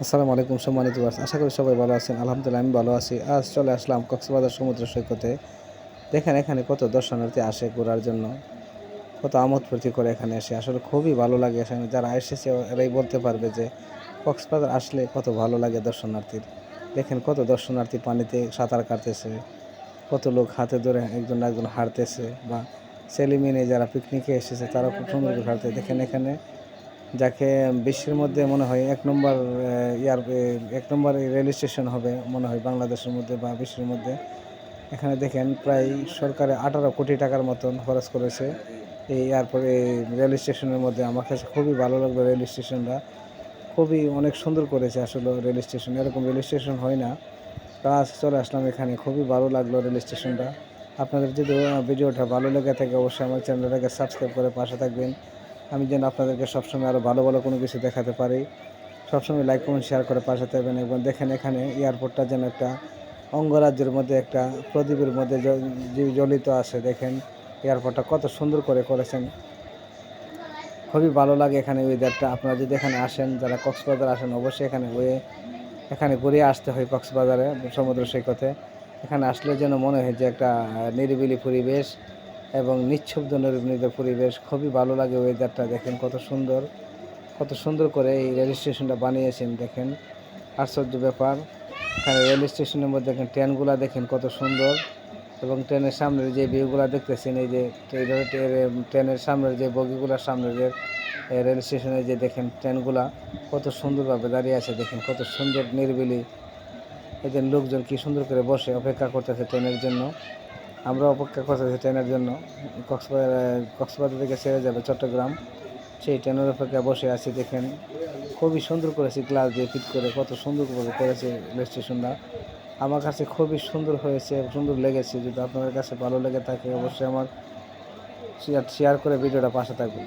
আসসালামু আলাইকুম সম্মানিত ভিউয়ার্স, আশা করি সবাই ভালো আছেন। আলহামদুলিল্লাহ আমি ভালো আছি। আজ চলে আসলাম কক্সবাজার সমুদ্র সৈকতে। দেখেন এখানে কত দর্শনার্থী আসে ঘোরার জন্য, কত আমোদ ফুর্তি করে এখানে এসে। আসলে খুবই ভালো লাগে এখানে যারা এসেছে এরাই বলতে পারবে যে কক্সবাজার আসলে কত ভালো লাগে দর্শনার্থীর। দেখেন কত দর্শনার্থী পানিতে সাঁতার কাটতেছে, কত লোক হাতে ধরে একজন না একজন হাঁটতেছে, বা ছেলে-মেয়ে নিয়ে যারা পিকনিকে এসেছে তারাও খুব সুন্দর করে হাঁটতে। দেখেন এখানে যাকে বিশ্বের মধ্যে মনে হয় ১ নম্বর ১ নম্বর রেল স্টেশন হবে মনে হয় বাংলাদেশের মধ্যে বা বিশ্বের মধ্যে। এখানে দেখেন প্রায় সরকারে ১৮ কোটি টাকার মতন খরচ করেছে এই রেল স্টেশনের মধ্যে। আমার কাছে খুবই ভালো লাগলো রেল স্টেশনটা। খুবই অনেক সুন্দর করেছে আসলে রেল স্টেশন। এরকম রেল স্টেশন হয় না। তো আজ চলে আসলাম এখানে। খুবই ভালো লাগলো রেল স্টেশনটা। আপনাদের যদি ভিডিওটা ভালো লেগে থাকে অবশ্যই আমার চ্যানেলটাকে সাবস্ক্রাইব করে পাশে থাকবেন। আমি যেন আপনাদেরকে সবসময় আরও ভালো, ভালো কোনো কিছু দেখাতে পারি। সবসময় লাইক, কমেন্ট, শেয়ার করে পাশে থাকবেন এবং দেখেন এখানে এয়ারপোর্টটা যেন একটা অঙ্গরাজ্যের মধ্যে একটা প্রদীপের মধ্যে জ্বলিত আছে। দেখেন এয়ারপোর্টটা কত সুন্দর করে করেছেন। খুবই ভালো লাগে এখানে ওয়েদারটা। আপনারা যদি এখানে আসেন, যারা কক্সবাজার আসেন অবশ্যই এখানে ঘুরে আসতে হয় কক্সবাজারে সমুদ্র সৈকতে। এখানে আসলে যেন মনে হয় যে একটা নিরিবিলি পরিবেশ এবং নিঃশব্দ নিরিবিলি পরিবেশ। খুবই ভালো লাগে ওয়েদারটা। দেখেন কত সুন্দর করে এই রেল স্টেশনটা বানিয়েছেন। দেখেন আশ্চর্য ব্যাপার। এখানে রেল স্টেশনের মধ্যে দেখেন ট্রেনগুলা দেখেন কত সুন্দর, এবং ট্রেনের সামনের যে ভিউগুলা দেখতেছেন, এই যে ট্রেনের সামনের যে বগিগুলার সামনের যে রেল স্টেশনে যে দেখেন ট্রেনগুলা কত সুন্দরভাবে দাঁড়িয়ে আছে। দেখেন কত সুন্দর নিরিবিলি। এদের লোকজন কি সুন্দর করে বসে অপেক্ষা করতেছে ট্রেনের জন্য। আমরা অপেক্ষা করতেছি ট্রেনের জন্য। কক্সবাজার থেকে ছেড়ে যাবে চট্টগ্রাম, সেই ট্রেনের অপেক্ষায় বসে আছি। দেখেন খুবই সুন্দর করেছে, গ্লাস দিয়ে ফিট করে কত সুন্দর করে করেছে রেল স্টেশনটা। আমার কাছে খুবই সুন্দর হয়েছে, সুন্দর লেগেছে। যদি আপনাদের কাছে ভালো লেগে থাকে অবশ্যই আমার শেয়ার করে ভিডিওটা পাশে থাকবেন।